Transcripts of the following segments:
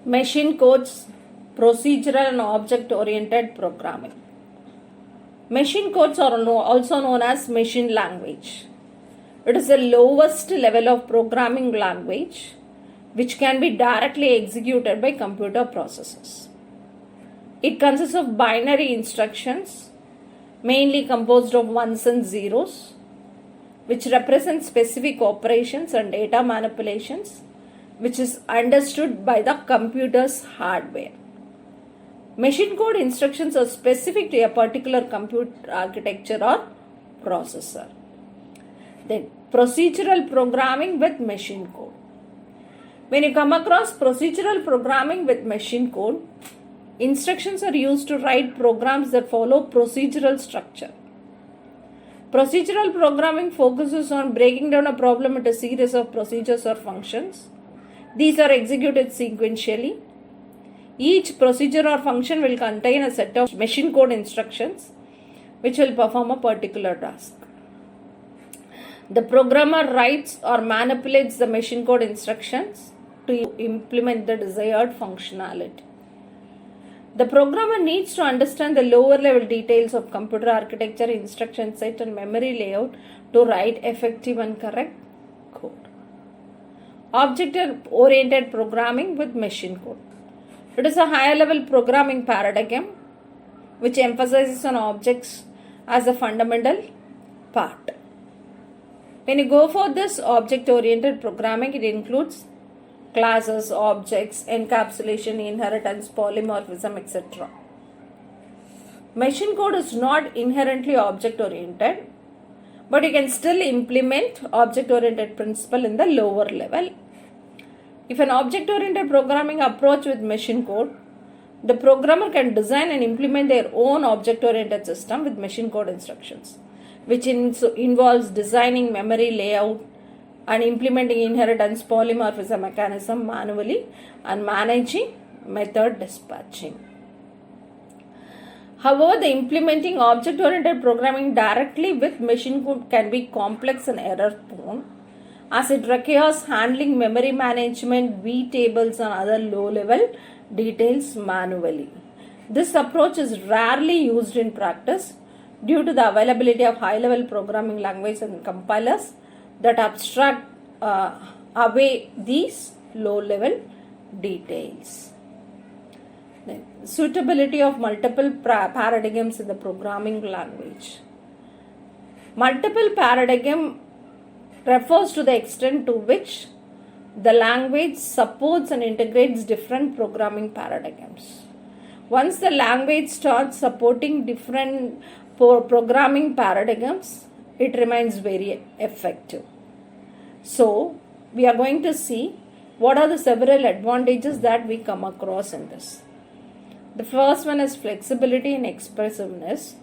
Machine codes, procedural and object oriented programming. Machine codes are also known as machine language. It is the lowest level of programming language which can be directly executed by computer processes. It consists of binary instructions, mainly composed of ones and zeros, which represent specific operations and data manipulations, which is understood by the computer's hardware. Machine code instructions are specific to a particular computer architecture or processor. Then, procedural programming with machine code. When you come across procedural programming with machine code, instructions are used to write programs that follow procedural structure. Procedural programming focuses on breaking down a problem into a series of procedures or functions. These are executed sequentially. Each procedure or function will contain a set of machine code instructions which will perform a particular task. The programmer writes or manipulates the machine code instructions to implement the desired functionality. The programmer needs to understand the lower level details of computer architecture, instruction set and memory layout to write effective and correct code. Object-oriented programming with machine code. It is a higher level programming paradigm which emphasizes on objects as a fundamental part. When you go for this object-oriented programming, it includes classes, objects, encapsulation, inheritance, polymorphism, etc. Machine code is not inherently object-oriented, but you can still implement object-oriented principle in the lower level. If an object-oriented programming approach with machine code, the programmer can design and implement their own object-oriented system with machine code instructions, which involves designing memory layout and implementing inheritance polymorphism mechanism manually and managing method dispatching. However, the implementing object-oriented programming directly with machine code can be complex and error-prone, as it requires handling memory management, vtables and other low-level details manually. This approach is rarely used in practice due to the availability of high-level programming languages and compilers that abstract away these low-level details. Then, suitability of multiple paradigms in the programming language. Multiple paradigm refers to the extent to which the language supports and integrates different programming paradigms. Once the language starts supporting different programming paradigms, it remains very effective. So, we are going to see what are the several advantages that we come across in this. The first one is flexibility and expressiveness.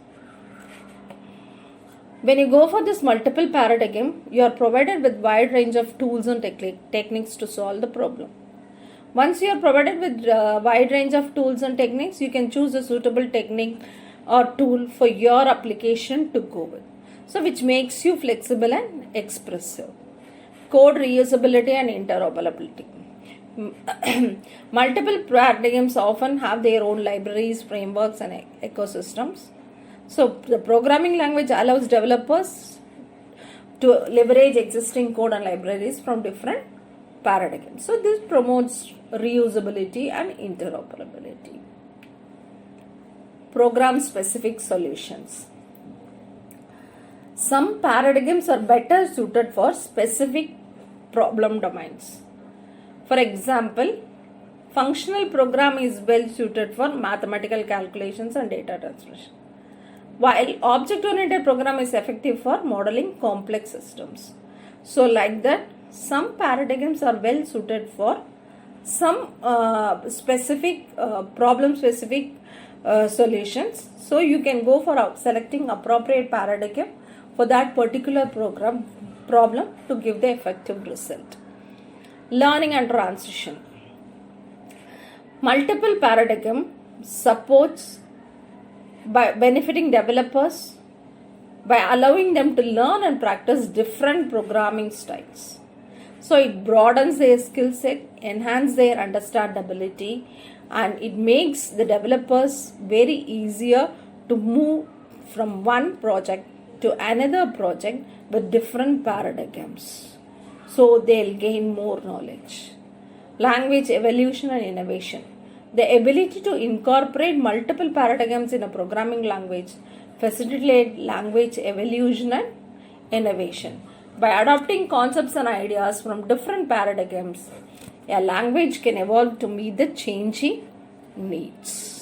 When you go for this multiple paradigm, you are provided with wide range of tools and techniques to solve the problem. Once you are provided with wide range of tools and techniques, you can choose a suitable technique or tool for your application to go with. So, which makes you flexible and expressive. Code reusability and interoperability. Multiple paradigms often have their own libraries, frameworks and ecosystems. So, the programming language allows developers to leverage existing code and libraries from different paradigms. So, this promotes reusability and interoperability. Program-specific solutions. Some paradigms are better suited for specific problem domains. For example, functional programming is well suited for mathematical calculations and data transmission, while object-oriented programming is effective for modeling complex systems. So, like that, some paradigms are well suited for some specific problem-specific solutions. So, you can go for selecting appropriate paradigm for that particular problem to give the effective result. Learning and transition. Multiple paradigm supports by benefiting developers by allowing them to learn and practice different programming styles. So it broadens their skill set, enhance their understandability, and it makes the developers very easier to move from one project to another project with different paradigms. So they'll gain more knowledge. Language evolution and innovation. The ability to incorporate multiple paradigms in a programming language facilitate language evolution and innovation. By adopting concepts and ideas from different paradigms, a language can evolve to meet the changing needs.